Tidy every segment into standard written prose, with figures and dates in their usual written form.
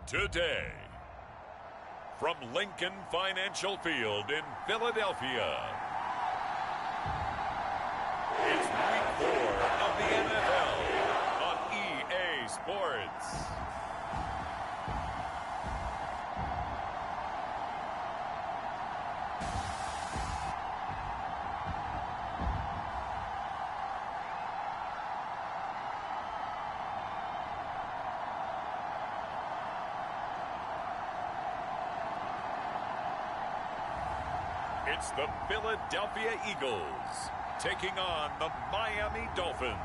Today, from Lincoln Financial Field in Philadelphia, it's Week 4 of the NFL on EA Sports. It's the Philadelphia Eagles taking on the Miami Dolphins.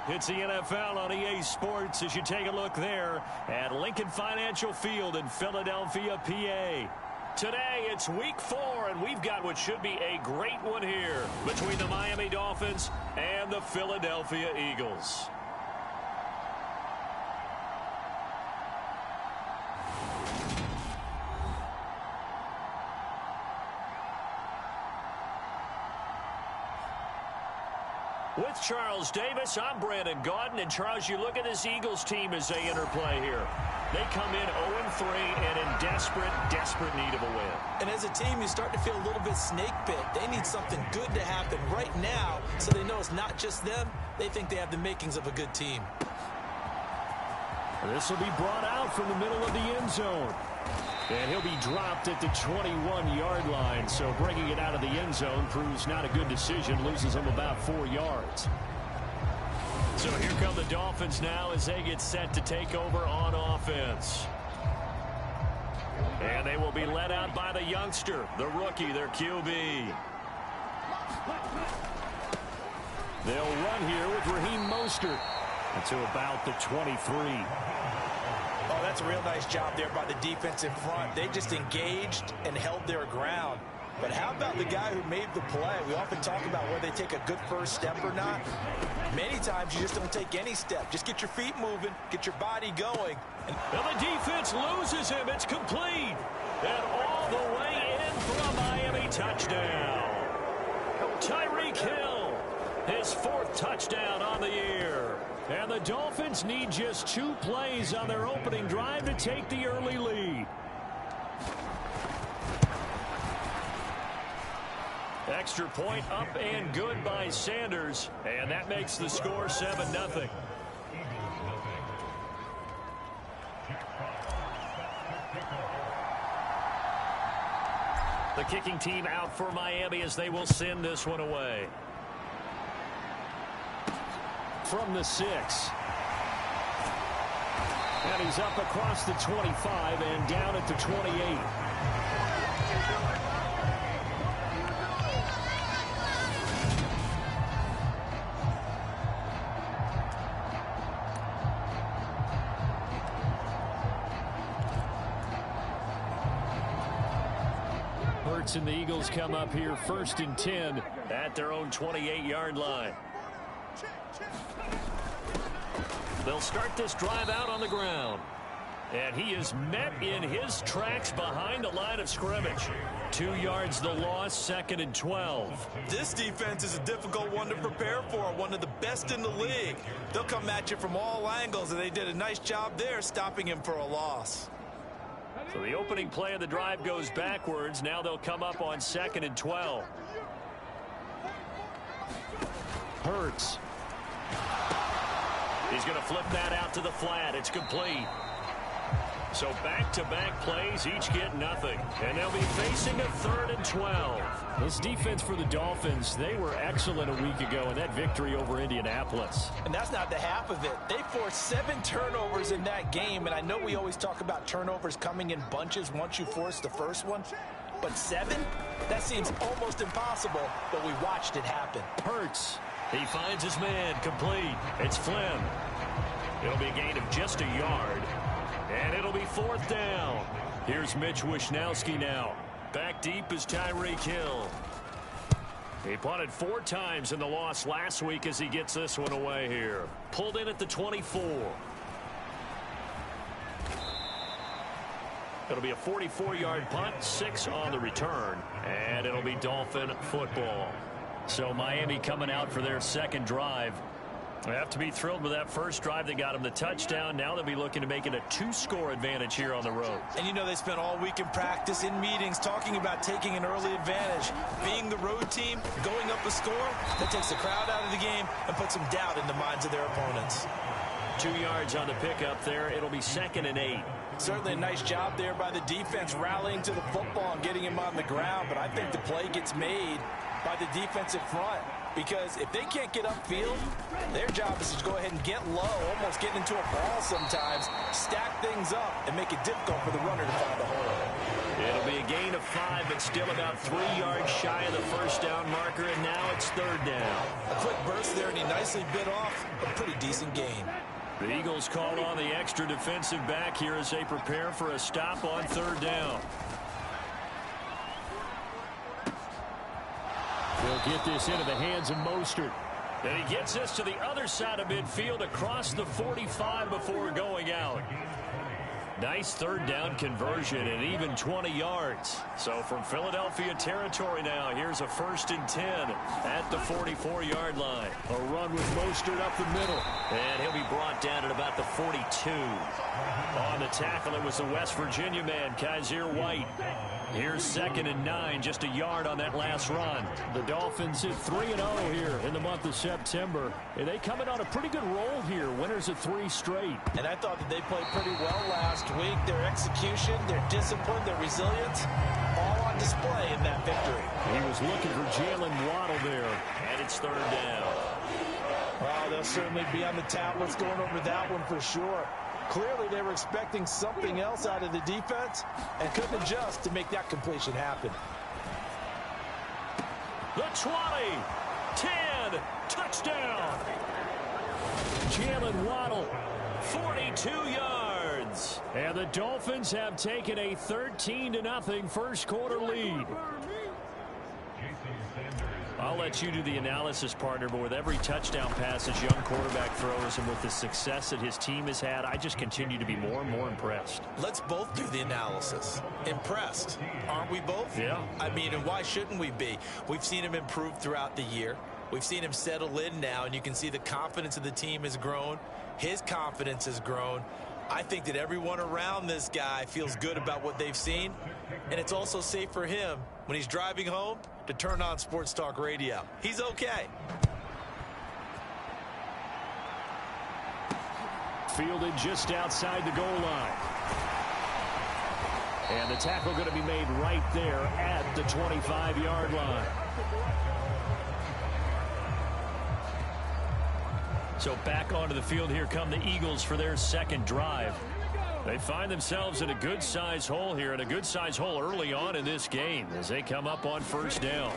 It's the NFL on EA Sports as you take a look there at Lincoln Financial Field in Philadelphia, PA. Today, it's Week 4, and we've got what should be a great one here between the Miami Dolphins and the Philadelphia Eagles. With Charles Davis, I'm Brandon Gaudin. And Charles, you look at this Eagles team as they interplay here. They come in 0-3 and in desperate need of a win. And as a team, you start to feel a little bit snake bit. They need something good to happen right now so they know it's not just them. They think they have the makings of a good team. This will be brought out from the middle of the end zone. And he'll be dropped at the 21-yard line. So bringing it out of the end zone proves not a good decision. Loses him about 4 yards. So here come the Dolphins now as they get set to take over on offense. And they will be led out by the youngster, the rookie, their QB. They'll run here with Raheem Mostert to about the 23. Oh, that's a real nice job there by the defense in front. They just engaged and held their ground. But how about the guy who made the play? We often talk about whether they take a good first step or not. Many times you just don't take any step. Just get your feet moving, get your body going. And the defense loses him. It's complete. And all the way in for a Miami touchdown. Tyreek Hill, his 4th touchdown on the year. And the Dolphins need just 2 plays on their opening drive to take the early lead. Extra point up and good by Sanders. And that makes the score 7-0. The kicking team out for Miami as they will send this one away. From the 6. And he's up across the 25 and down at the 28. Hurts and the Eagles come up here 1st and 10 at their own 28-yard line. They'll start this drive out on the ground. And he is met in his tracks behind the line of scrimmage. 2 yards the loss, 2nd and 12. This defense is a difficult one to prepare for, one of the best in the league. They'll come at you from all angles, and they did a nice job there stopping him for a loss. So the opening play of the drive goes backwards. Now they'll come up on 2nd and 12. Hurts. He's going to flip that out to the flat. It's complete. So back-to-back plays, each get nothing. And they'll be facing a 3rd and 12. This defense for the Dolphins, they were excellent a week ago in that victory over Indianapolis. And that's not the half of it. They forced 7 turnovers in that game. And I know we always talk about turnovers coming in bunches once you force the first one. But 7? That seems almost impossible, but we watched it happen. Hurts. He finds his man, complete. It's Flynn. It'll be a gain of just a yard. And it'll be 4th down. Here's Mitch Wishnowski now. Back deep is Tyreek Hill. He punted 4 times in the loss last week as he gets this one away here. Pulled in at the 24. It'll be a 44-yard punt, 6 on the return. And it'll be Dolphin football. So Miami coming out for their second drive. They have to be thrilled with that first drive that got them the touchdown. Now they'll be looking to make it a 2-score advantage here on the road. And you know they spent all week in practice, in meetings, talking about taking an early advantage. Being the road team, going up a score, that takes the crowd out of the game and puts some doubt in the minds of their opponents. 2 yards on the pickup there. It'll be 2nd and 8. Certainly a nice job there by the defense rallying to the football and getting him on the ground. But I think the play gets made by the defensive front. Because if they can't get upfield, their job is to go ahead and get low, almost get into a ball sometimes, stack things up, and make it difficult for the runner to find a hole. It'll be a gain of 5, but still about 3 yards shy of the first down marker, and now it's 3rd down. A quick burst there, and he nicely bit off a pretty decent gain. The Eagles call on the extra defensive back here as they prepare for a stop on 3rd down. They'll get this into the hands of Mostert. And he gets this to the other side of midfield across the 45 before going out. Nice 3rd down conversion and even 20 yards. So from Philadelphia territory now, here's a 1st and 10 at the 44-yard line. A run with Mostert up the middle. And he'll be brought down at about the 42. On the tackle, it was the West Virginia man, Kaiser White. Here's 2nd and 9, just a yard on that last run. The Dolphins hit 3-0 here in the month of September. And they come in on a pretty good roll here, winners of 3 straight. And I thought that they played pretty well last week. Their execution, their discipline, their resilience, all on display in that victory. He was looking for Jalen Waddle there, and it's 3rd down. Well, they'll certainly be on the tablets going over that one for sure. Clearly, they were expecting something else out of the defense and couldn't adjust to make that completion happen. The 20, 10, touchdown. Jalen Waddle, 42 yards. And the Dolphins have taken a 13-0 first quarter lead. I'll let you do the analysis, partner, but with every touchdown pass his young quarterback throws and with the success that his team has had, I just continue to be more and more impressed. Let's both do the analysis. Impressed, aren't we both? Yeah. I mean, and why shouldn't we be? We've seen him improve throughout the year. We've seen him settle in now, and you can see the confidence of the team has grown. His confidence has grown. I think that everyone around this guy feels good about what they've seen, and it's also safe for him when he's driving home to turn on Sports Talk Radio. He's okay. Fielded just outside the goal line. And the tackle going to be made right there at the 25-yard line. So back onto the field, here come the Eagles for their 2nd drive. They find themselves in a good-size hole here, and a good-size hole early on in this game as they come up on 1st down.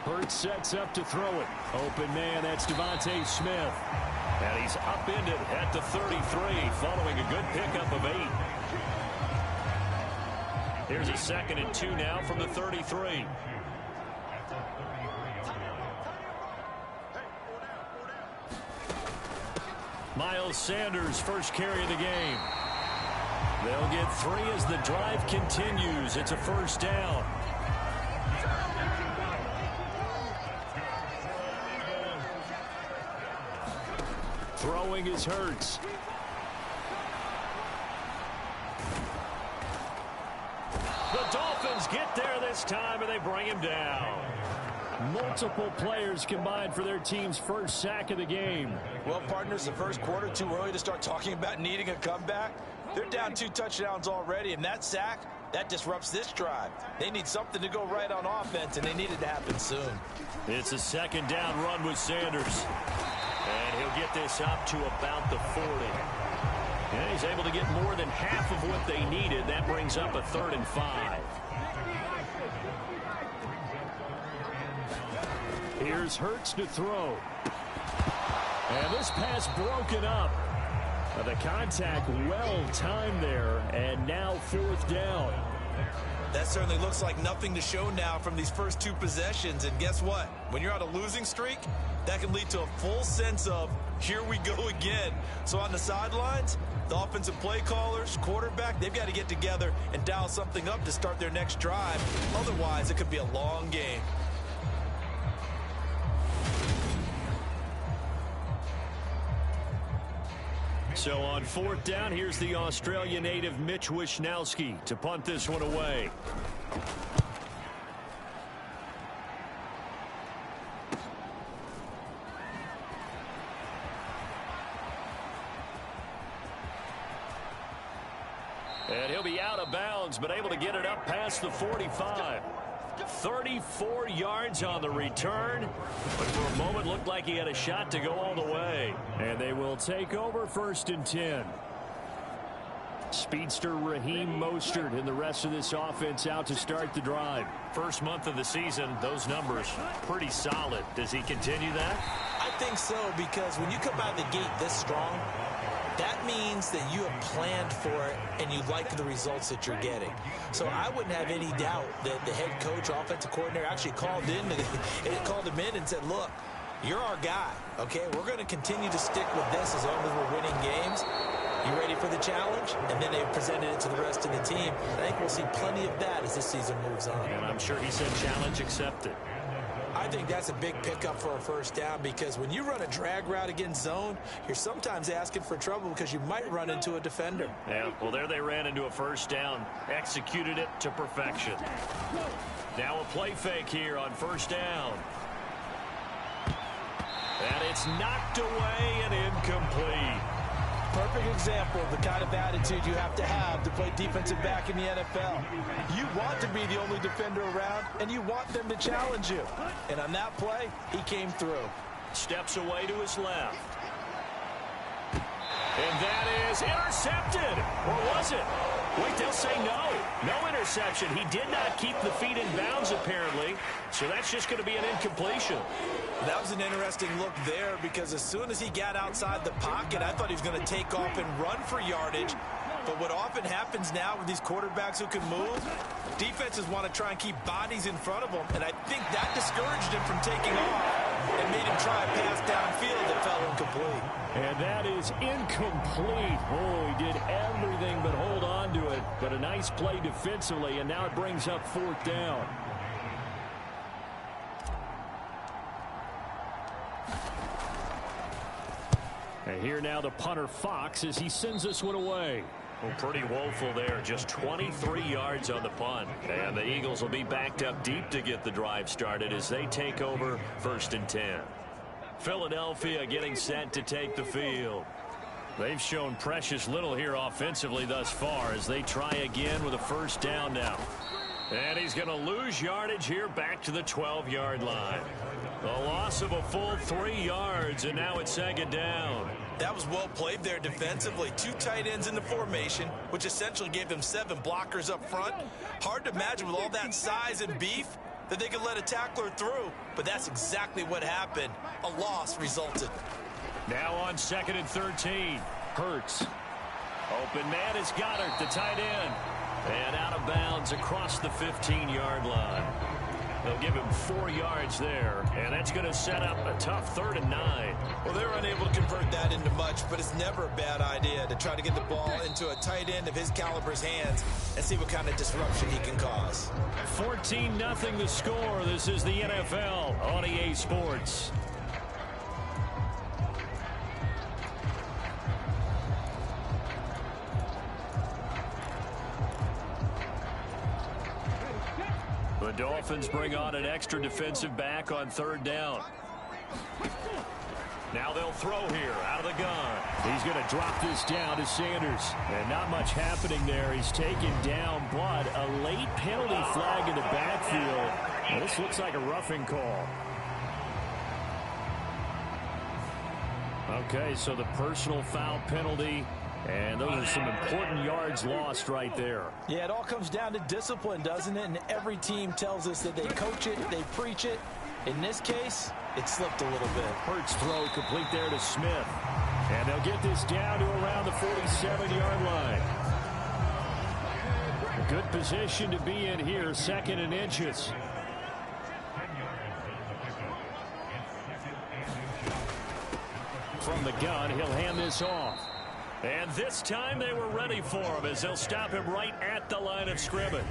Hurts sets up to throw it. Open man, that's Devontae Smith. And he's upended at the 33 following a good pickup of 8. Here's a 2nd and 2 now from the 33. Miles Sanders, first carry of the game. They'll get 3 as the drive continues. It's a 1st down. Throwing is Hurts. The Dolphins get there this time, and they bring him down. Multiple players combined for their team's first sack of the game. Well, partners, the first quarter, too early to start talking about needing a comeback. They're down 2 touchdowns already, and that sack, that disrupts this drive. They need something to go right on offense, and they need it to happen soon. It's a 2nd down run with Sanders. And he'll get this up to about the 40. And he's able to get more than half of what they needed. That brings up a 3rd and 5. Here's Hurts to throw. And this pass broken up. The contact well timed there, and now 4th down. That certainly looks like nothing to show now from these first 2 possessions. And guess what? When you're on a losing streak, that can lead to a full sense of, here we go again. So on the sidelines, the offensive play callers, quarterback, they've got to get together and dial something up to start their next drive. Otherwise, it could be a long game. So on fourth down, here's the Australian native Mitch Wishnowsky to punt this one away. And he'll be out of bounds, but able to get it up past the 45. 34 yards on the return, but for a moment looked like he had a shot to go all the way. And they will take over 1st and 10. Speedster Raheem Mostert and the rest of this offense out to start the drive. First month of the season, those numbers pretty solid. Does he continue that? I think so, because when you come out of the gate this strong, that means that you have planned for it and you like the results that you're getting. So I wouldn't have any doubt that the head coach, offensive coordinator actually called him in and said, look, you're our guy, okay? We're going to continue to stick with this as long as we're winning games. You ready for the challenge? And then they presented it to the rest of the team. I think we'll see plenty of that as this season moves on. And I'm sure he said challenge accepted. I think that's a big pickup for a first down, because when you run a drag route against zone, you're sometimes asking for trouble because you might run into a defender. Yeah, well, there they ran into a first down, executed it to perfection. Now a play fake here on first down. And it's knocked away and incomplete. Perfect example of the kind of attitude you have to play defensive back in the NFL. You want to be the only defender around, and you want them to challenge you. And on that play, he came through. Steps away to his left. And that is intercepted. Or was it? Wait, they'll say no. No interception. He did not keep the feet in bounds, apparently. So that's just going to be an incompletion. That was an interesting look there, because as soon as he got outside the pocket, I thought he was going to take off and run for yardage. But what often happens now with these quarterbacks who can move, defenses want to try and keep bodies in front of them, and I think that discouraged him from taking off and made him try a pass downfield that fell incomplete. And that is incomplete. Oh, he did everything but hold on to it. But a nice play defensively, and now it brings up fourth down. And here now the punter Fox as he sends this one away. Well, pretty woeful there. Just 23 yards on the punt. And the Eagles will be backed up deep to get the drive started as they take over 1st and 10. Philadelphia getting set to take the field. They've shown precious little here offensively thus far as they try again with a first down now. And he's going to lose yardage here back to the 12-yard line. A loss of a full 3 yards, and now it's 2nd down. That was well played there defensively. 2 tight ends in the formation, which essentially gave them 7 blockers up front. Hard to imagine with all that size and beef that they could let a tackler through, but that's exactly what happened. A loss resulted. Now on 2nd and 13. Hurts. Open man is Goddard, the tight end. And out of bounds across the 15-yard line. They'll give him 4 yards there, and that's going to set up a tough 3rd and 9. Well, they were unable to convert that into much, but it's never a bad idea to try to get the ball into a tight end of his caliber's hands and see what kind of disruption he can cause. 14-0 the score. This is the NFL on EA Sports. The Dolphins bring on an extra defensive back on 3rd down. Now they'll throw here out of the gun. He's going to drop this down to Sanders. And not much happening there. He's taken down, but a late penalty flag in the backfield. Well, this looks like a roughing call. Okay, so the personal foul penalty. And those are some important yards lost right there. Yeah, it all comes down to discipline, doesn't it? And every team tells us that they coach it, they preach it. In this case, it slipped a little bit. Hurts throw complete there to Smith. And they'll get this down to around the 47-yard line. A good position to be in here, 2nd and inches. From the gun, he'll hand this off. And this time they were ready for him as they'll stop him right at the line of scrimmage.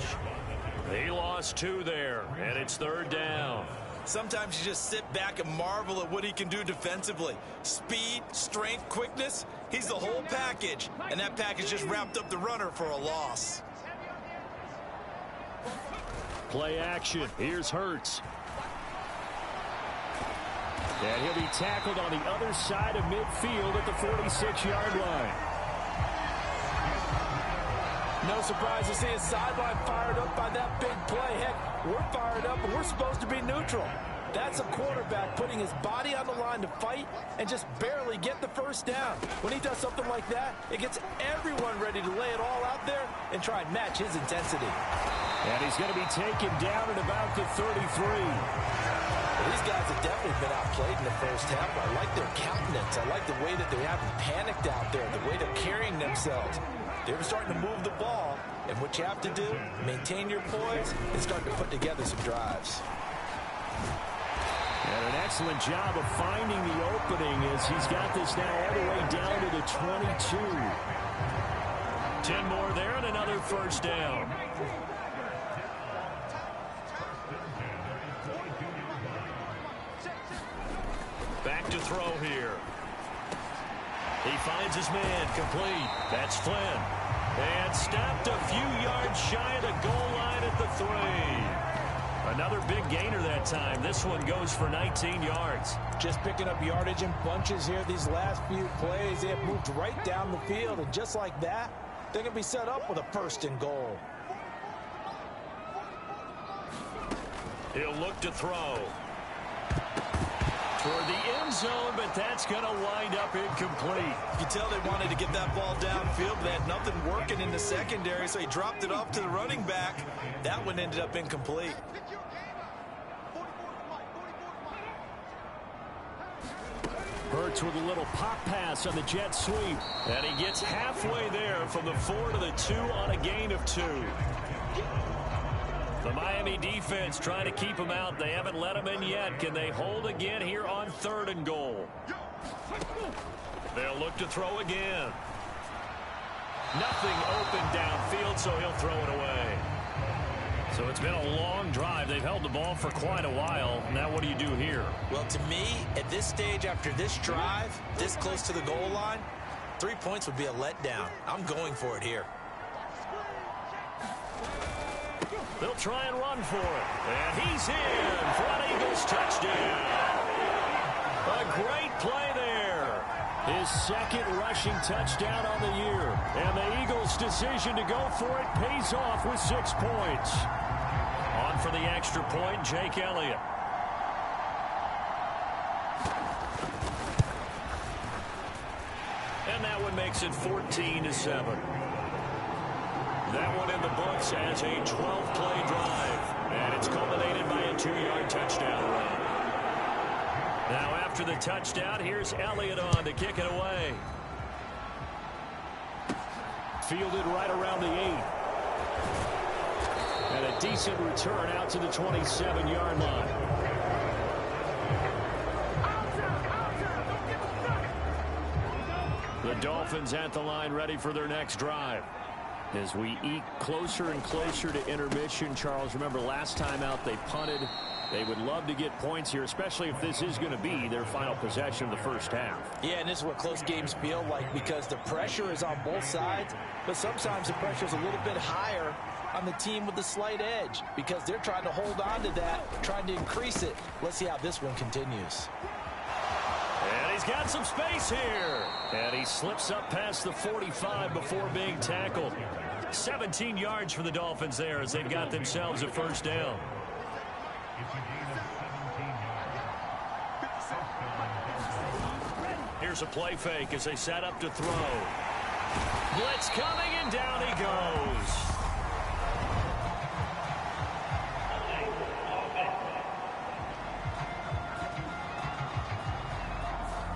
He lost 2 there, and it's 3rd down. Sometimes you just sit back and marvel at what he can do defensively. Speed, strength, quickness, he's the whole package. And that package just wrapped up the runner for a loss. Play action. Here's Hurts. And he'll be tackled on the other side of midfield at the 46-yard line. No surprise to see his sideline fired up by that big play. Heck, we're fired up, and we're supposed to be neutral. That's a quarterback putting his body on the line to fight and just barely get the first down. When he does something like that, it gets everyone ready to lay it all out there and try and match his intensity. And he's going to be taken down at about the 33. Well, these guys have definitely been outplayed in the first half. I like their countenance. I like the way that they haven't panicked out there, the way they're carrying themselves. They're starting to move the ball, and what you have to do, maintain your poise and start to put together some drives. And an excellent job of finding the opening as he's got this now all the way down to the 22. 10 more there and another first down. Back to throw here. He finds his man complete. That's Flynn. And stopped a few yards shy of the goal line at the 3. Another big gainer that time. This one goes for 19 yards. Just picking up yardage in bunches here these last few plays. They have moved right down the field, and just like that, they're going to be set up with a first and goal. He'll look to throw. Toward the end zone, but that's going to wind up incomplete. You can tell they wanted to get that ball downfield, but they had nothing working in the secondary, so he dropped it off to the running back. That one ended up incomplete. Hurts with a little pop pass on the jet sweep. And he gets halfway there from the 4 to the 2 on a gain of 2. The Miami defense trying to keep him out. They haven't let him in yet. Can they hold again here on 3rd and goal? They'll look to throw again. Nothing open downfield, so he'll throw it away. So it's been a long drive. They've held the ball for quite a while. Now what do you do here? Well, to me, at this stage after this drive, this close to the goal line, 3 points would be a letdown. I'm going for it here. They'll try and run for it. And he's in for an Eagles touchdown. A great play there. His second rushing touchdown on the year. And the Eagles' decision to go for it pays off with 6 points. On for the extra point, Jake Elliott. And that one makes it 14-7. That one in the books as a 12-play drive. And it's culminated by a 2-yard touchdown run. Now after the touchdown, here's Elliott on to kick it away. Fielded right around the 8. And a decent return out to the 27-yard line. The Dolphins at the line ready for their next drive. As we eke closer and closer to intermission, Charles, remember last time out they punted. They would love to get points here, especially if this is going to be their final possession of the first half. Yeah, and this is what close games feel like because the pressure is on both sides, but sometimes the pressure is a little bit higher on the team with the slight edge because they're trying to hold on to that, trying to increase it. Let's see how this one continues. And he's got some space here. And he slips up past the 45 before being tackled. 17 yards for the Dolphins there as they've got themselves a first down. Here's a play fake as they set up to throw. Blitz coming, and down he goes.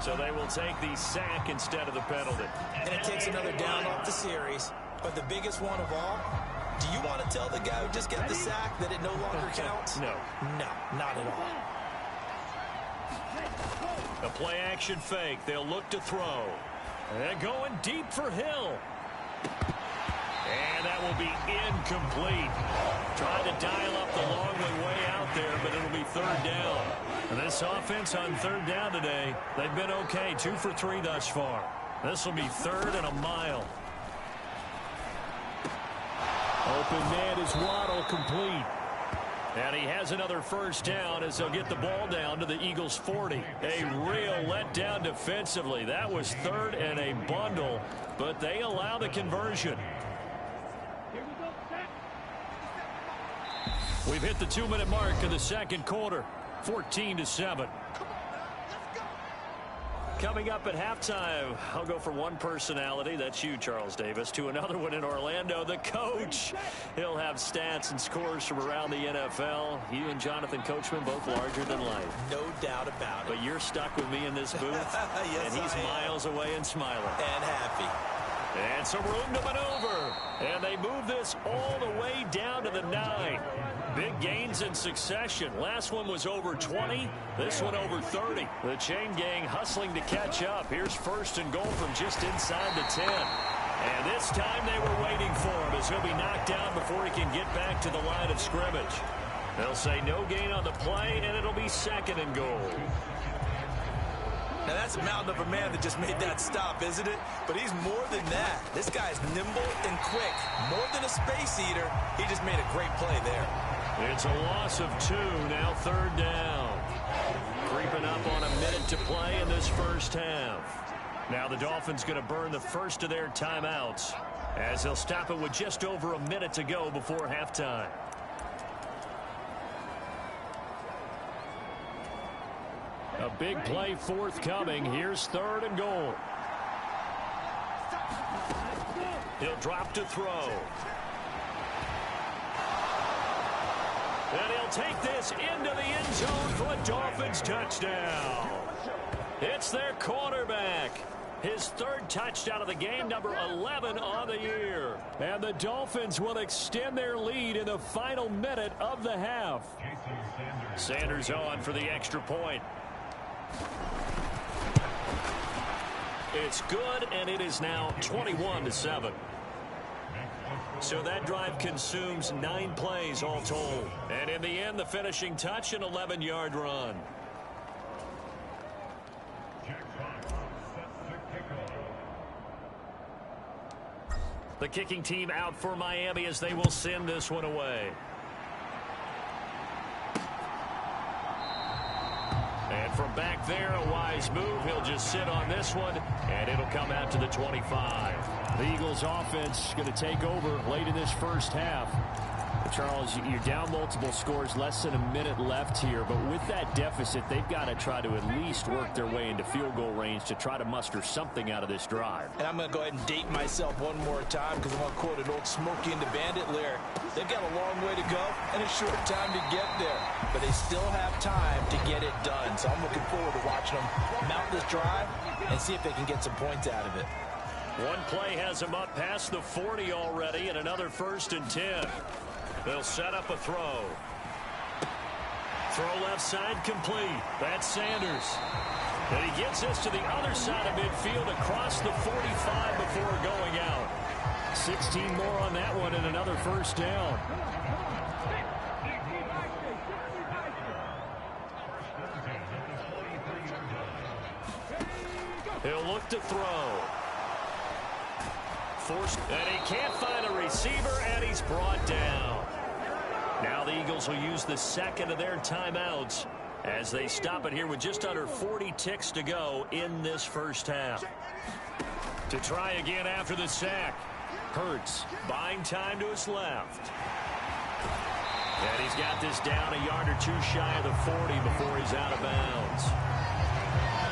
So they will take the sack instead of the penalty. And it takes another down off the series. But the biggest one of all, do you want to tell the guy who just got the sack that it no longer counts? No. No, not at all. A play action fake. They'll look to throw. And going deep for Hill. And that will be incomplete. Trying to dial up the long way out there, but it'll be third down. And this offense on third down today, they've been okay. 2 for 3 thus far. This will be third and a mile. Open man is Waddle, complete. And he has another first down as they'll get the ball down to the Eagles' 40. A real letdown defensively. That was third and a bundle, but they allow the conversion. We've hit the 2-minute mark of the second quarter. 14-7. Coming up at halftime, I'll go from one personality, that's you, Charles Davis, to another one in Orlando, the coach. He'll have stats and scores from around the NFL. You and Jonathan Coachman, both larger than life. No doubt about it. But you're stuck with me in this booth, yes, and he's miles away and smiling. And happy. And some room to maneuver. And they move this all the way down to the 9. Big gains in succession. Last one was over 20. This one over 30. The chain gang hustling to catch up. Here's first and goal from just inside the 10. And this time they were waiting for him as he'll be knocked down before he can get back to the line of scrimmage. They'll say no gain on the play, and it'll be second and goal. Now, that's a mountain of a man that just made that stop, isn't it? But he's more than that. This guy's nimble and quick. More than a space eater. He just made a great play there. It's a loss of 2, now third down. Creeping up on a minute to play in this first half. Now the Dolphins going to burn the first of their timeouts as they'll stop it with just over a minute to go before halftime. A big play forthcoming. Here's third and goal. He'll drop to throw. And he'll take this into the end zone for a Dolphins touchdown. It's their quarterback. His third touchdown of the game, number 11 on the year. And the Dolphins will extend their lead in the final minute of the half. Sanders on for the extra point. It's good, and it is now 21-7. So that drive consumes 9 plays all told. And in the end, the finishing touch, an 11-yard run. The kicking team out for Miami as they will send this one away. And from back there, a wise move. He'll just sit on this one, and it'll come out to the 25. The Eagles offense going to take over late in this first half. Charles, you're down multiple scores, less than a minute left here, but with that deficit, they've got to try to at least work their way into field goal range to try to muster something out of this drive. And I'm going to go ahead and date myself one more time because I want to quote an old Smokey and the Bandit lyric. They've got a long way to go and a short time to get there, but they still have time to get it done. So I'm looking forward to watching them mount this drive and see if they can get some points out of it. One play has them up past the 40 already, and another first and 10. They'll set up a throw. Throw left side complete. That's Sanders. And he gets this to the other side of midfield across the 45 before going out. 16 more on that one and another first down. He'll look to throw. Forced, and he can't find a receiver, and he's brought down. Now the Eagles will use the second of their timeouts as they stop it here with just under 40 ticks to go in this first half. To try again after the sack. Hurts buying time to his left. And he's got this down a yard or two shy of the 40 before he's out of bounds.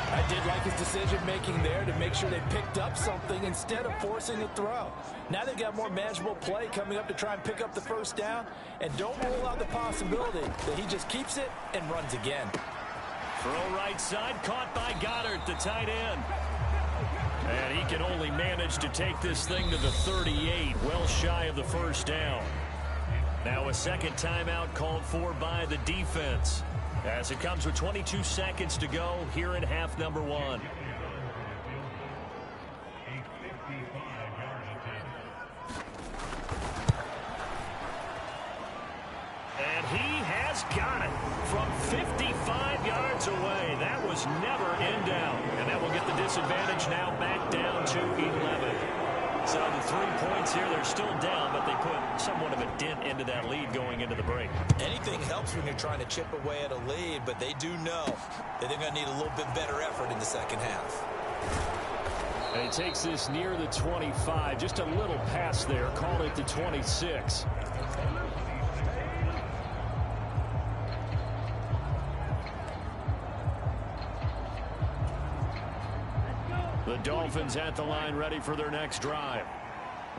I did like his decision-making there to make sure they picked up something instead of forcing a throw. Now they've got more manageable play coming up to try and pick up the first down. And don't rule out the possibility that he just keeps it and runs again. Throw right side, caught by Goddard, the tight end. And he can only manage to take this thing to the 38, well shy of the first down. Now a second timeout called for by the defense, as it comes with 22 seconds to go here in half number 1. never in doubt. And that will get the disadvantage now back down to 11. So the 3 points here, they're still down, but they put somewhat of a dent into that lead going into the break. Anything helps when you're trying to chip away at a lead, but they do know that they're going to need a little bit better effort in the second half. And he takes this near the 25, just a little pass there, call it the 26. The Dolphins at the line ready for their next drive.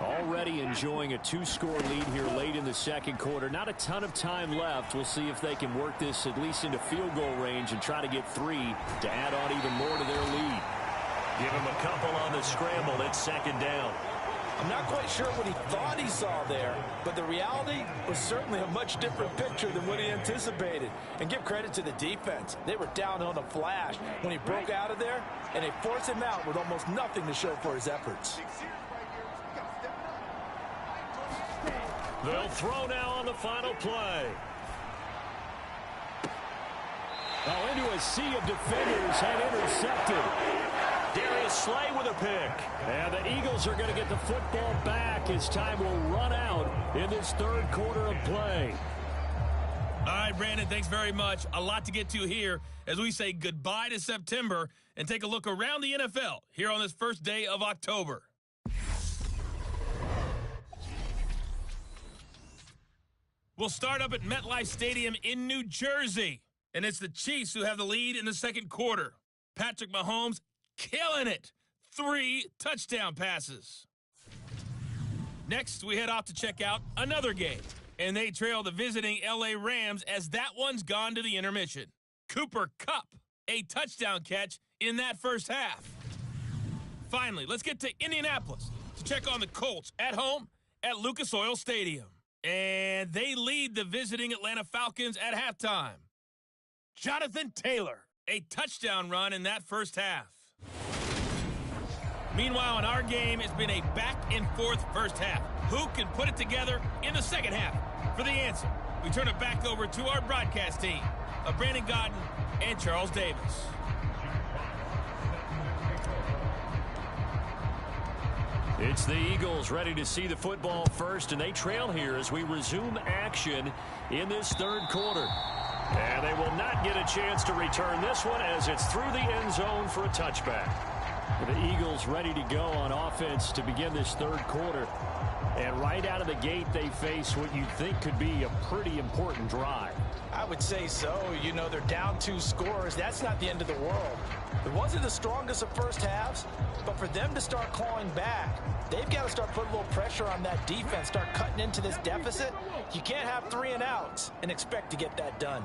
Already enjoying a 2-score lead here late in the second quarter. Not a ton of time left. We'll see if they can work this at least into field goal range and try to get 3 to add on even more to their lead. Give him a couple on the scramble. It's second down. I'm not quite sure what he thought he saw there, but the reality was certainly a much different picture than what he anticipated. And give credit to the defense. They were down on a flash when he broke out of there, and they forced him out with almost nothing to show for his efforts. They'll throw now on the final play. Oh, into a sea of defenders and intercepted. Darius Slay with a pick. And the Eagles are going to get the football back as time will run out in this third quarter of play. All right, Brandon, thanks very much. A lot to get to here as we say goodbye to September and take a look around the NFL here on this first day of October. We'll start up at MetLife Stadium in New Jersey, and it's the Chiefs who have the lead in the second quarter. Patrick Mahomes killing it. 3 touchdown passes. Next, we head off to check out another game, and they trail the visiting L.A. Rams as that one's gone to the intermission. Cooper Kupp, a touchdown catch in that first half. Finally, let's get to Indianapolis to check on the Colts at home at Lucas Oil Stadium. And they lead the visiting Atlanta Falcons at halftime. Jonathan Taylor, a touchdown run in that first half. Meanwhile, in our game, it's been a back-and-forth first half. Who can put it together in the second half? For the answer, we turn it back over to our broadcast team of Brandon Godden and Charles Davis. It's the Eagles ready to see the football first, and they trail here as we resume action in this third quarter. And they will not get a chance to return this one as it's through the end zone for a touchback. The Eagles ready to go on offense to begin this third quarter. And right out of the gate, they face what you think could be a pretty important drive. I would say so. You know, they're down 2 scores. That's not the end of the world. It wasn't the strongest of first halves, but for them to start clawing back, they've got to start putting a little pressure on that defense, start cutting into this deficit. You can't have 3 and outs and expect to get that done.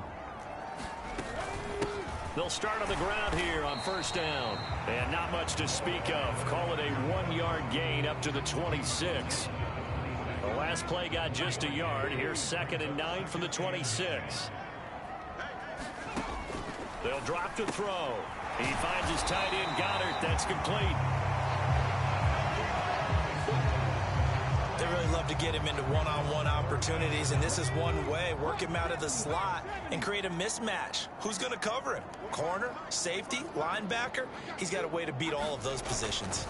They'll start on the ground here on first down. And not much to speak of. Call it a 1-yard gain up to the 26. The last play got just a yard. Here's 2nd and 9 from the 26. They'll drop to throw. He finds his tight end, Goddard. That's complete. They really love to get him into one-on-one opportunities, and this is one way. Work him out of the slot and create a mismatch. Who's going to cover him? Corner, safety, linebacker? He's got a way to beat all of those positions.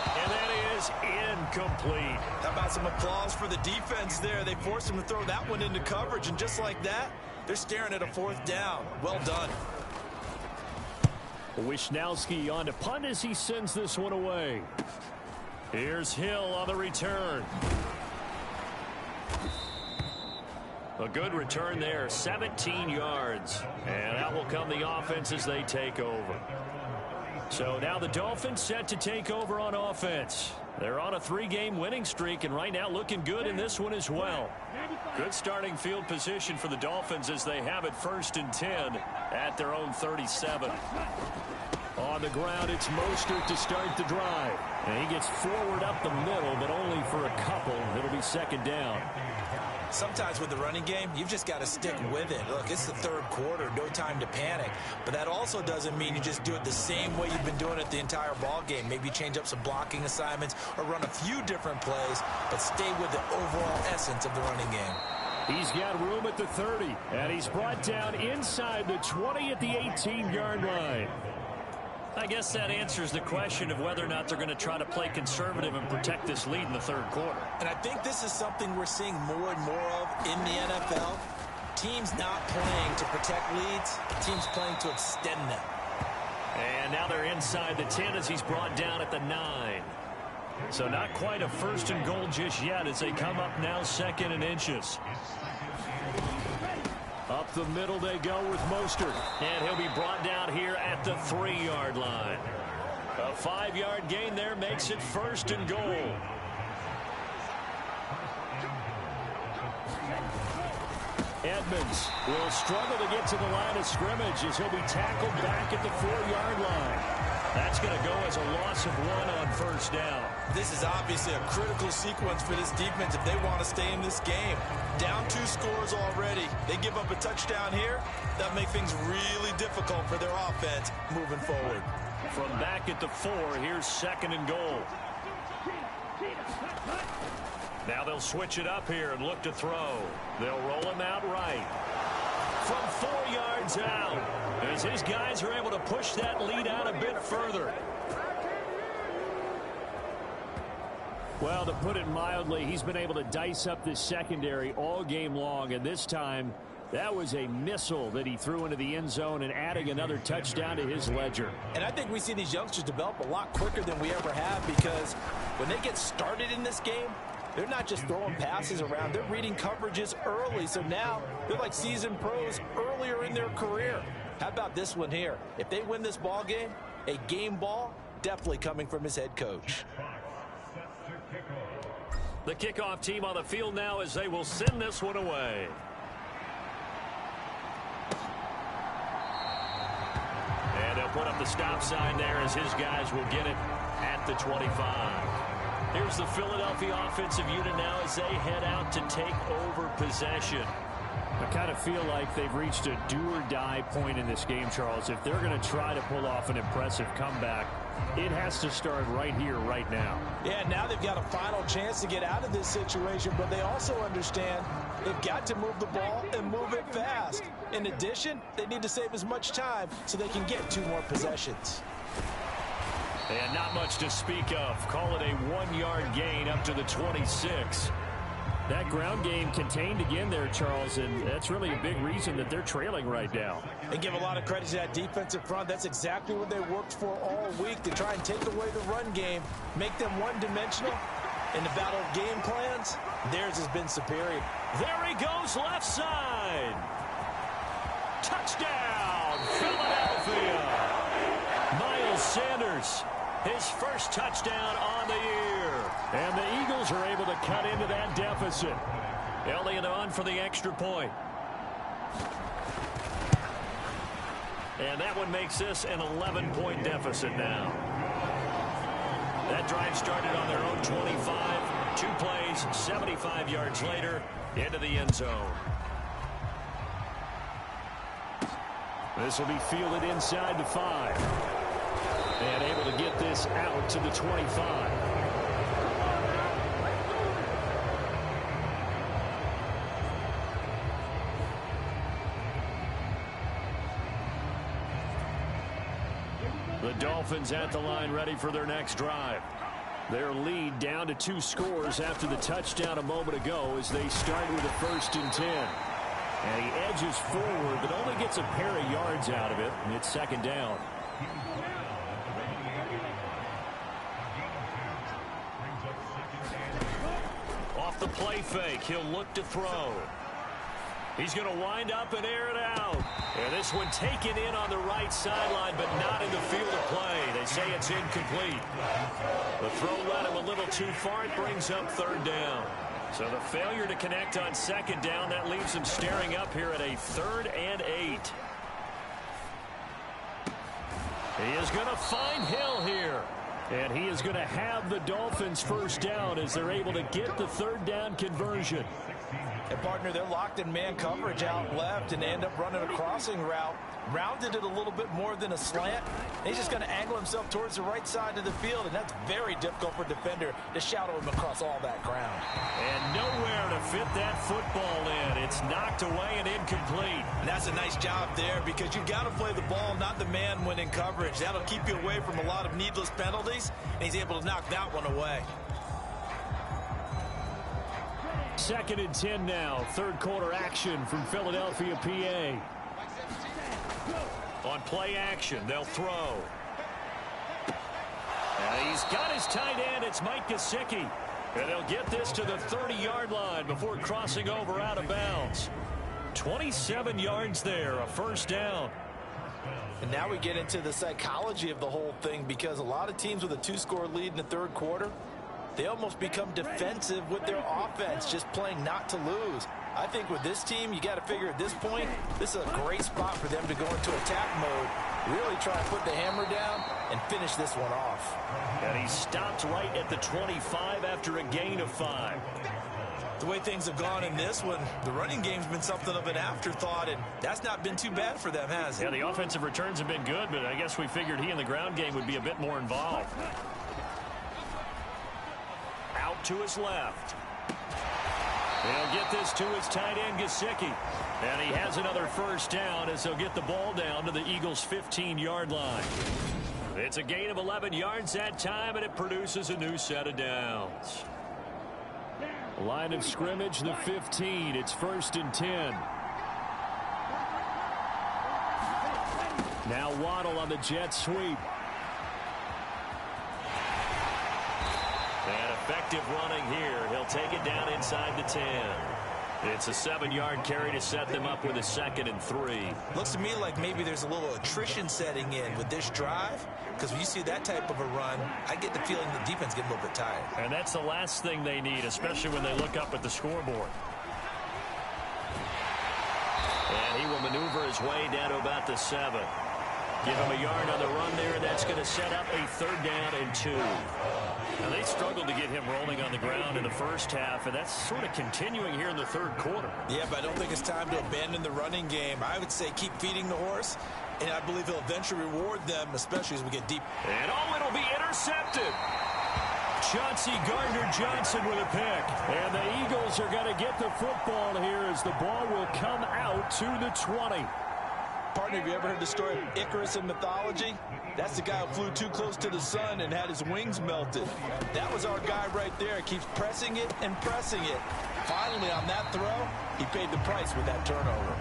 And that is incomplete. How about some applause for the defense there? They forced him to throw that one into coverage, and just like that, they're staring at a 4th down. Well done. Wishnowski on to punt as he sends this one away. Here's Hill on the return. A good return there, 17 yards. And out will come the offense as they take over. So now the Dolphins set to take over on offense. They're on a 3-game winning streak, and right now looking good in this one as well. Good starting field position for the Dolphins as they have it 1st and 10 at their own 37. On the ground, it's Mostert to start the drive. And he gets forward up the middle, but only for a couple. It'll be 2nd down. Sometimes with the running game, you've just got to stick with it. Look, it's the third quarter, no time to panic. But that also doesn't mean you just do it the same way you've been doing it the entire ball game. Maybe change up some blocking assignments or run a few different plays, but stay with the overall essence of the running game. He's got room at the 30, and he's brought down inside the 20 at the 18-yard line. I guess that answers the question of whether or not they're going to try to play conservative and protect this lead in the third quarter. And I think this is something we're seeing more and more of in the NFL. Teams not playing to protect leads, teams playing to extend them. And now they're inside the 10 as he's brought down at the 9. So not quite a first and goal just yet as they come up now second and inches. Up the middle they go with Mostert. And he'll be brought down here at the 3-yard line. A 5-yard gain there makes it first and goal. Edmonds will struggle to get to the line of scrimmage as he'll be tackled back at the 4-yard line. That's going to go as a loss of 1 on first down. This is obviously a critical sequence for this defense if they want to stay in this game. Down 2 scores already. They give up a touchdown here. That'll make things really difficult for their offense moving forward. From back at the 4, here's second and goal. Now they'll switch it up here and look to throw. They'll roll him out right. From 4 yards out, as his guys are able to push that lead out a bit further. Well, to put it mildly, he's been able to dice up this secondary all game long, and this time that was a missile that he threw into the end zone and adding another touchdown to his ledger. And I think we see these youngsters develop a lot quicker than we ever have, because when they get started in this game, they're not just throwing passes around. They're reading coverages early. So now they're like seasoned pros earlier in their career. How about this one here? If they win this ball game, a game ball definitely coming from his head coach. The kickoff team on the field now as they will send this one away. And they'll put up the stop sign there as his guys will get it at the 25. Here's the Philadelphia offensive unit now as they head out to take over possession. I kind of feel like they've reached a do-or-die point in this game, Charles. If they're going to try to pull off an impressive comeback, it has to start right here, right now. Yeah, now they've got a final chance to get out of this situation, but they also understand they've got to move the ball and move it fast. In addition, they need to save as much time so they can get 2 more possessions. And not much to speak of. Call it a 1-yard gain up to the 26. That ground game contained again there, Charles, and that's really a big reason that they're trailing right now. And give a lot of credit to that defensive front. That's exactly what they worked for all week, to try and take away the run game, make them one-dimensional. In the battle of game plans, theirs has been superior. There he goes, left side. Touchdown, Philadelphia. Miles Sanders, his first touchdown on the year. And the Eagles are able to cut into that deficit. Elliott on for the extra point. And that one makes this an 11-point deficit now. That drive started on their own 25. 2 plays, 75 yards later, into the end zone. This will be fielded inside the 5. And able to get this out to the 25. The Dolphins at the line ready for their next drive. Their lead down to 2 scores after the touchdown a moment ago as they start with a 1st and 10. And he edges forward but only gets a pair of yards out of it, and it's 2nd down. Off the play fake, he'll look to throw. He's going to wind up and air it out. And this one taken in on the right sideline, but not in the field of play. They say it's incomplete. The throw led him a little too far. It brings up 3rd down. So the failure to connect on 2nd down, that leaves him staring up here at a 3rd and 8. He is going to find Hill here. And he is going to have the Dolphins 1st down as they're able to get the 3rd down conversion. And partner, they're locked in man coverage out left, and they end up running a crossing route. rounded it a little bit more than a slant. He's just going to angle himself towards the right side of the field, and that's very difficult for a defender to shadow him across all that ground. And nowhere to fit that football in. It's knocked away and incomplete. And that's a nice job there, because you've got to play the ball, not the man when in coverage. That'll keep you away from a lot of needless penalties, and he's able to knock that one away. 2nd and 10 now. Third quarter action from Philadelphia, PA. On play action, they'll throw. And he's got his tight end. It's Mike Gesicki. And they'll get this to the 30-yard line before crossing over out of bounds. 27 yards there, a first down. And now we get into the psychology of the whole thing, because a lot of teams with a 2-score lead in the third quarter, they almost become defensive with their offense, just playing not to lose. I think with this team, you got to figure at this point, this is a great spot for them to go into attack mode, really try and put the hammer down and finish this one off. And he stopped right at the 25 after a gain of 5. The way things have gone in this one, the running game's been something of an afterthought, and that's not been too bad for them, has it? Yeah, the offensive returns have been good, but I guess we figured he in the ground game would be a bit more involved. Out to his left. He'll get this to his tight end, Gesicki. And he has another first down as they'll get the ball down to the Eagles' 15-yard line. It's a gain of 11 yards that time, and it produces a new set of downs. Line of scrimmage, the 15. It's 1st and 10. Now Waddle on the jet sweep. And effective running here. He'll take it down inside the 10. It's a 7-yard carry to set them up with a 2nd and 3. Looks to me like maybe there's a little attrition setting in with this drive, because when you see that type of a run, I get the feeling the defense getting a little bit tired. And that's the last thing they need, especially when they look up at the scoreboard. And he will maneuver his way down to about the 7. Give him a yard on the run there, and that's going to set up a 3rd down and 2. Now, they struggled to get him rolling on the ground in the first half, and that's sort of continuing here in the third quarter. Yeah, but I don't think it's time to abandon the running game. I would say keep feeding the horse, and I believe he'll eventually reward them, especially as we get deep. And it'll be intercepted. Chauncey Gardner-Johnson with a pick. And the Eagles are going to get the football here as the ball will come out to the 20. Partner, have you ever heard the story of Icarus in mythology? That's the guy who flew too close to the sun and had his wings melted. That was our guy right there. He keeps pressing it and pressing it. Finally, on that throw, he paid the price with that turnover.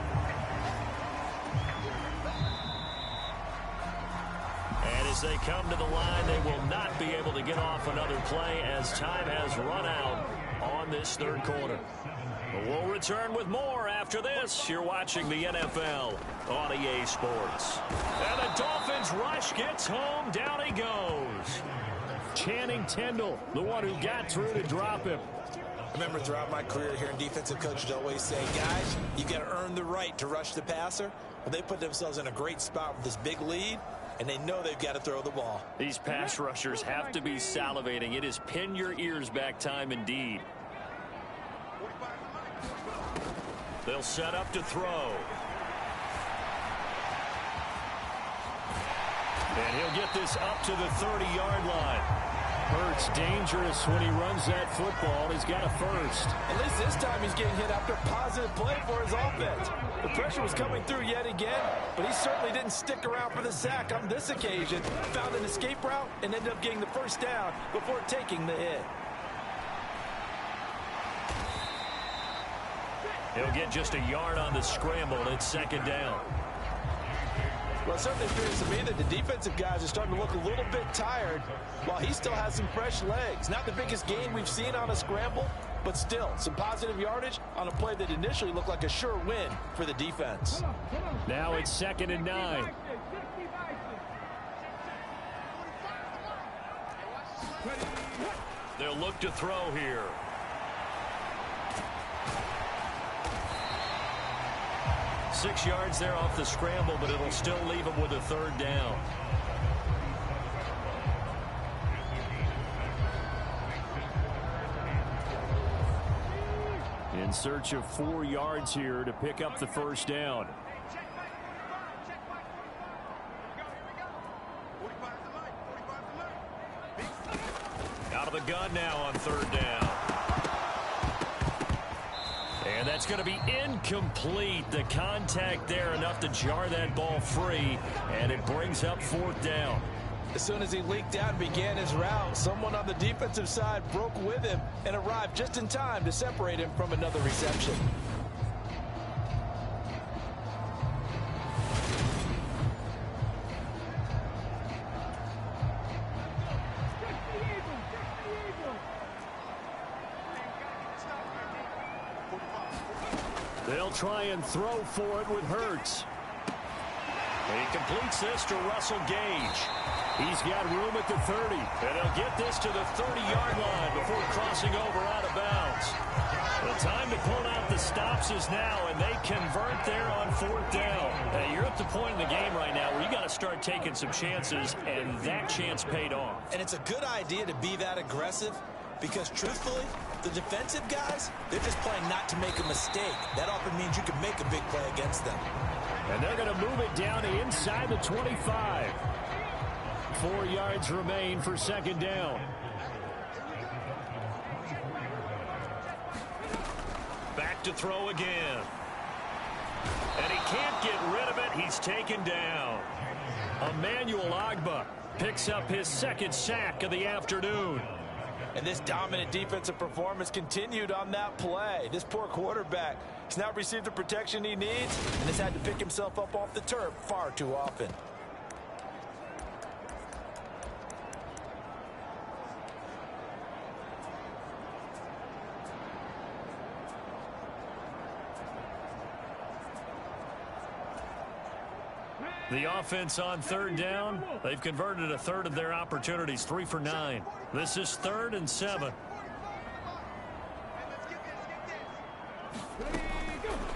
And as they come to the line, they will not be able to get off another play as time has run out on this third quarter. We'll return with more after this. You're watching the NFL on EA Sports. And the Dolphins rush gets home. Down he goes. Channing Tindall, the one who got through to drop him. I remember throughout my career here in defensive coaches always say, guys, you got to earn the right to rush the passer. Well, they put themselves in a great spot with this big lead, and they know they've got to throw the ball. These pass rushers have to be salivating. It is pin your ears back time indeed. They'll set up to throw. And he'll get this up to the 30-yard line. Hurts dangerous when he runs that football. He's got a first. At least this time he's getting hit after positive play for his offense. The pressure was coming through yet again, but he certainly didn't stick around for the sack on this occasion. Found an escape route and ended up getting the first down before taking the hit. He'll get just a yard on the scramble. It's 2nd down. Well, it certainly appears to me that the defensive guys are starting to look a little bit tired while he still has some fresh legs. Not the biggest gain we've seen on a scramble, but still some positive yardage on a play that initially looked like a sure win for the defense. Now it's 2nd and 9. They'll look to throw here. Six yards there off the scramble, but it'll still leave him with a 3rd down. In search of 4 yards here to pick up the first down. Out of the gun now on third down. And that's going to be incomplete. The contact there enough to jar that ball free, and it brings up fourth down. As soon as he leaked out and began his route, someone on the defensive side broke with him and arrived just in time to separate him from another reception. They'll try and throw for it with Hurts. He completes this to Russell Gage. He's got room at the 30, and he'll get this to the 30-yard line before crossing over out of bounds. The time to pull out the stops is now, and they convert there on fourth down. You're at the point in the game right now where you got to start taking some chances, and that chance paid off. And it's a good idea to be that aggressive because, truthfully, the defensive guys, they're just playing not to make a mistake. That often means you can make a big play against them. And they're going to move it down to inside the 25. 4 yards remain for second down. Back to throw again. And he can't get rid of it. He's taken down. Emmanuel Ogbah picks up his second sack of the afternoon. And this dominant defensive performance continued on that play. This poor quarterback has now received the protection he needs and has had to pick himself up off the turf far too often. The offense on third down, they've converted a third of their opportunities, 3 for 9. This is 3rd and 7.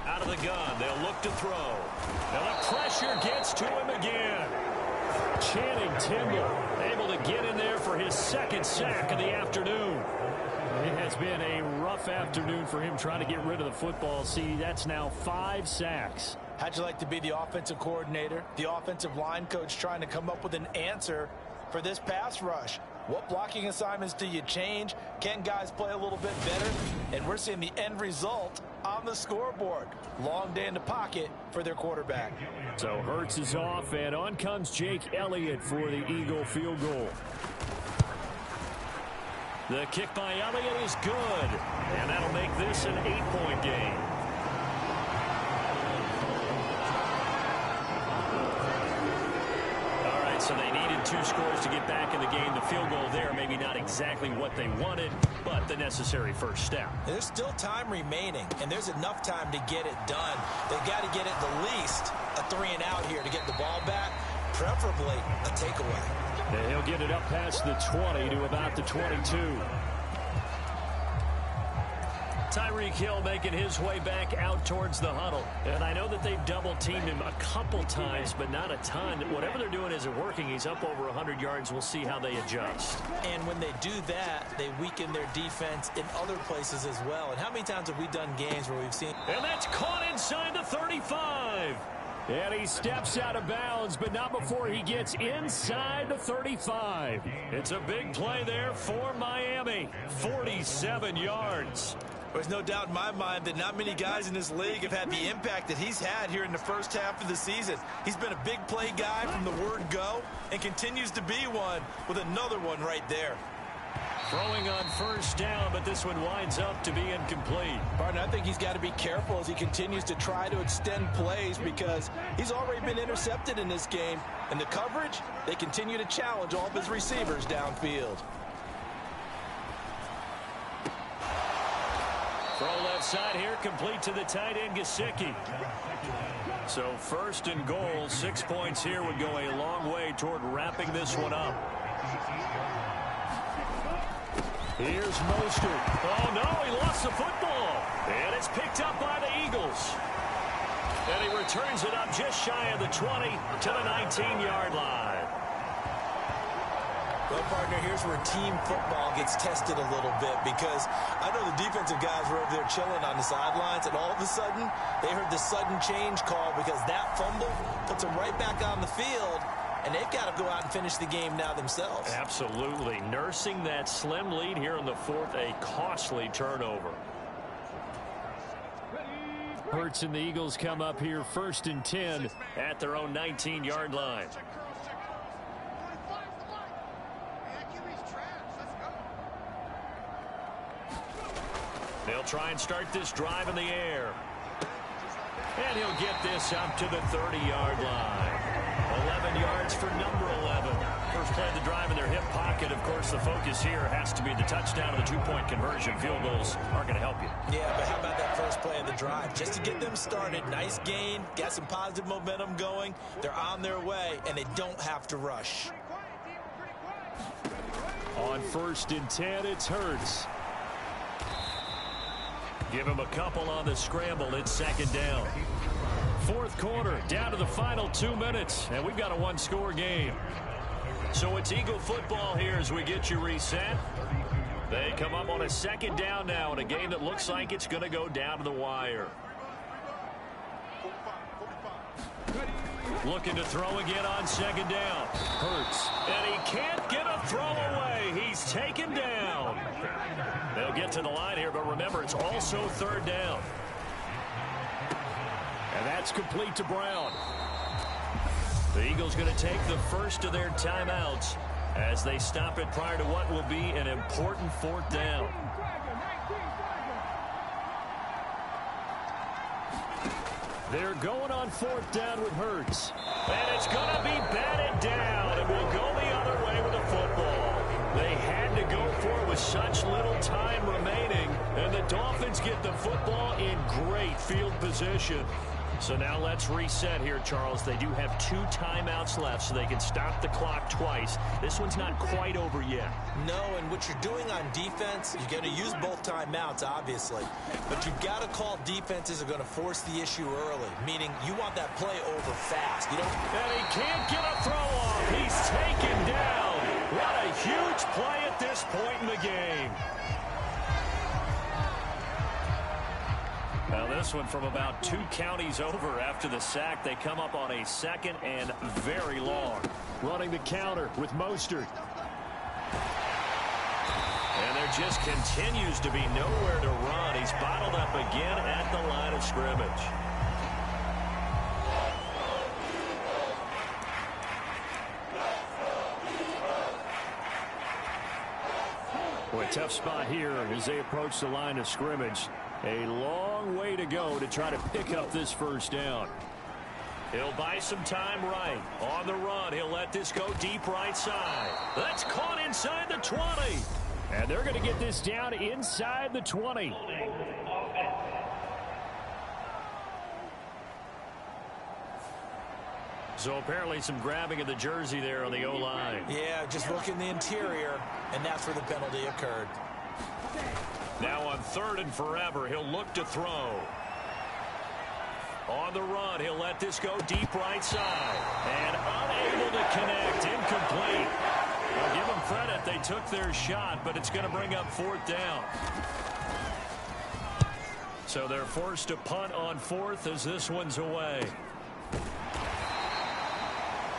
Out of the gun, they'll look to throw. Now the pressure gets to him again. Channing Tindall able to get in there for his second sack of the afternoon. It has been a rough afternoon for him trying to get rid of the football. See, that's now 5 sacks. How'd you like to be the offensive coordinator, the offensive line coach trying to come up with an answer for this pass rush? What blocking assignments do you change? Can guys play a little bit better? And we're seeing the end result on the scoreboard. Long day in the pocket for their quarterback. So Hurts is off, and on comes Jake Elliott for the Eagle field goal. The kick by Elliott is good, and that'll make this an 8-point game. So they needed 2 scores to get back in the game. The field goal there, maybe not exactly what they wanted, but the necessary first step. There's still time remaining, and there's enough time to get it done. They've got to get at the least a 3-and-out here to get the ball back, preferably a takeaway. And he'll get it up past the 20 to about the 22. Tyreek Hill making his way back out towards the huddle. And I know that they've double-teamed him a couple times, but not a ton. Whatever they're doing isn't working. He's up over 100 yards. We'll see how they adjust. And when they do that, they weaken their defense in other places as well. And how many times have we done games where we've seen... And that's caught inside the 35. And he steps out of bounds, but not before he gets inside the 35. It's a big play there for Miami. 47 yards. There's no doubt in my mind that not many guys in this league have had the impact that he's had here in the first half of the season. He's been a big play guy from the word go and continues to be one with another one right there. Throwing on first down, but this one winds up to be incomplete. Barton, I think he's got to be careful as he continues to try to extend plays because he's already been intercepted in this game. And the coverage, they continue to challenge all of his receivers downfield. Throw left side here, complete to the tight end, Gesicki. So 1st and goal, 6 points here would go a long way toward wrapping this one up. Here's Mostert. Oh, no, he lost the football. And it's picked up by the Eagles. And he returns it up just shy of the 20 to the 19-yard line. Well, partner, here's where team football gets tested a little bit because I know the defensive guys were over there chilling on the sidelines, and all of a sudden, they heard the sudden change call because that fumble puts them right back on the field, and they've got to go out and finish the game now themselves. Absolutely. Nursing that slim lead here in the fourth, a costly turnover. Hurts and the Eagles come up here 1st and 10 at their own 19-yard line. They'll try and start this drive in the air. And he'll get this up to the 30-yard line. 11 yards for number 11. First play of the drive in their hip pocket. Of course, the focus here has to be the touchdown and the two-point conversion. Field goals aren't going to help you. Yeah, but how about that first play of the drive? Just to get them started. Nice gain. Got some positive momentum going. They're on their way, and they don't have to rush. On 1st and 10, it's Hurts. Give him a couple on the scramble. It's 2nd down. Fourth quarter, down to the final 2 minutes, and we've got a one-score game. So it's Eagle football here as we get you reset. They come up on a 2nd down now in a game that looks like it's going to go down to the wire. Looking to throw again on 2nd down. Hurts. And he can't get a throw away. He's taken down. They'll get to the line here, but remember, it's also 3rd down. And that's complete to Brown. The Eagles going to take the first of their timeouts as they stop it prior to what will be an important 4th down. They're going on 4th down with Hurts. And it's going to be batted down, and will go the other way with the football. They had to go for it with such little time remaining, and the Dolphins get the football in great field position. So now let's reset here, Charles. They do have 2 timeouts left, so they can stop the clock twice. This one's not quite over yet. No, and what you're doing on defense, you're going to use both timeouts, obviously. But you've got to call defenses are going to force the issue early, meaning you want that play over fast. You don't. And he can't get a throw off. He's taken down. What a huge play at this point in the game. Now this one from about 2 counties over after the sack. They come up on a 2nd and very long. Running the counter with Mostert. And there just continues to be nowhere to run. He's bottled up again at the line of scrimmage. Boy, a tough spot here as they approach the line of scrimmage. A long way to go to try to pick up this 1st down. He'll buy some time right. On the run, he'll let this go deep right side. That's caught inside the 20. And they're going to get this down inside the 20. So apparently some grabbing of the jersey there on the O-line. Yeah, just look in the interior, and that's where the penalty occurred. Now on 3rd and forever, he'll look to throw. On the run, he'll let this go deep right side. And unable to connect, incomplete. I'll give them credit, they took their shot, but it's going to bring up 4th down. So they're forced to punt on 4th as this one's away.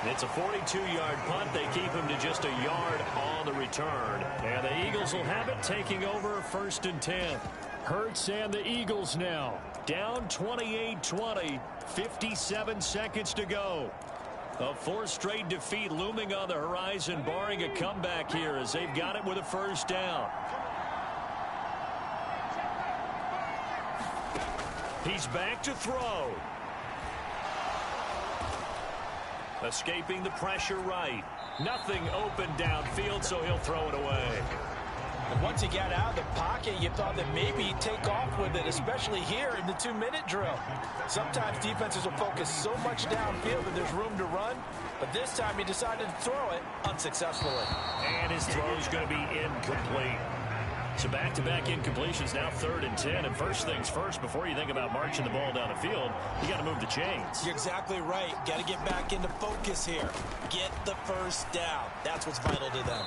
It's a 42-yard punt. They keep him to just a yard on the return. And the Eagles will have it, taking over 1st and 10. Hurts and the Eagles now. Down 28-20, 57 seconds to go. A 4th straight defeat looming on the horizon, barring a comeback here as they've got it with a 1st down. He's back to throw. Escaping the pressure right. Nothing open downfield, so he'll throw it away. And once he got out of the pocket, you thought that maybe he'd take off with it, especially here in the 2-minute drill. Sometimes defenses will focus so much downfield that there's room to run, but this time he decided to throw it unsuccessfully. And his throw's going to be incomplete. So back-to-back incompletions, now 3rd and 10. And first things first, before you think about marching the ball down the field, you got to move the chains. You're exactly right. Got to get back into focus here. Get the 1st down. That's what's vital to them.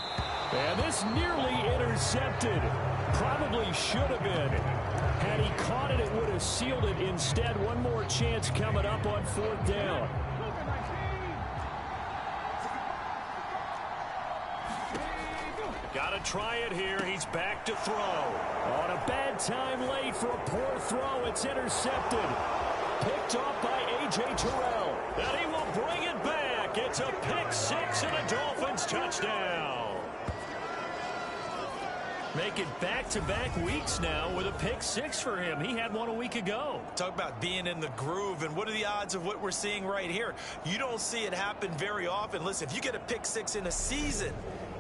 And this nearly intercepted. Probably should have been. Had he caught it, it would have sealed it. Instead, one more chance coming up on 4th down. try it here. He's back to throw. On a bad time late for a poor throw. It's intercepted. Picked off by A.J. Terrell. And he will bring it back. It's a pick six and a Dolphins touchdown. Make it back-to-back weeks now with a pick six for him. He had one a week ago. Talk about being in the groove, and what are the odds of what we're seeing right here? You don't see it happen very often. Listen, if you get a pick six in a season,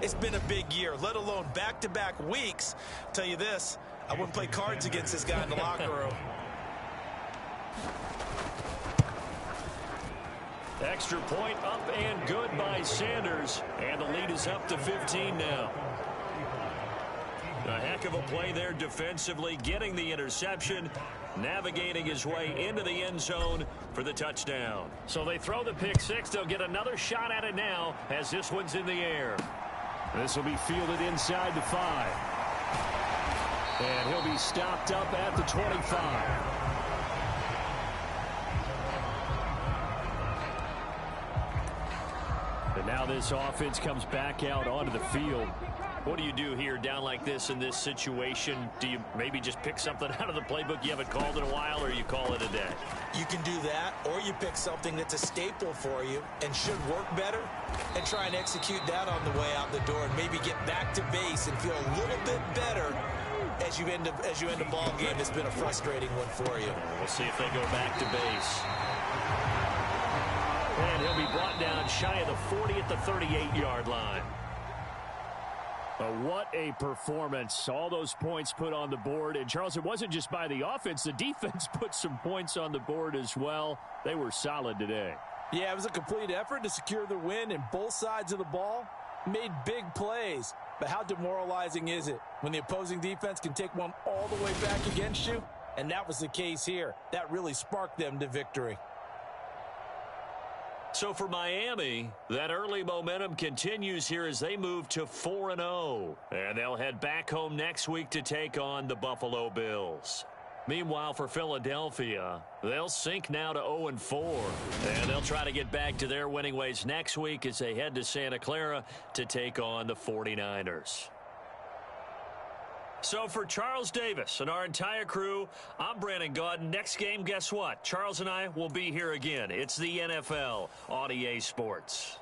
it's been a big year, let alone back-to-back weeks. Tell you this, I wouldn't play cards against this guy in the locker room. Extra point up and good by Sanders, and the lead is up to 15 now. A heck of a play there defensively, getting the interception, navigating his way into the end zone for the touchdown. So they throw the pick six. They'll get another shot at it now as this one's in the air. This will be fielded inside the 5. And he'll be stopped up at the 25. And now this offense comes back out onto the field. What do you do here down like this in this situation? Do you maybe just pick something out of the playbook you haven't called in a while, or you call it a day? You can do that, or you pick something that's a staple for you and should work better and try and execute that on the way out the door and maybe get back to base and feel a little bit better as you end a ball game that's been a frustrating one for you. We'll see if they go back to base. And he'll be brought down shy of the 40 at the 38-yard line. What a performance. All those points put on the board. And, Charles, it wasn't just by the offense. The defense put some points on the board as well. They were solid today. Yeah, it was a complete effort to secure the win, and both sides of the ball made big plays. But how demoralizing is it when the opposing defense can take one all the way back against you? And that was the case here. That really sparked them to victory. So for Miami, that early momentum continues here as they move to 4-0. And they'll head back home next week to take on the Buffalo Bills. Meanwhile, for Philadelphia, they'll sink now to 0-4. And they'll try to get back to their winning ways next week as they head to Santa Clara to take on the 49ers. So for Charles Davis and our entire crew, I'm Brandon Gaudin. Next game, guess what? Charles and I will be here again. It's the NFL on EA Sports.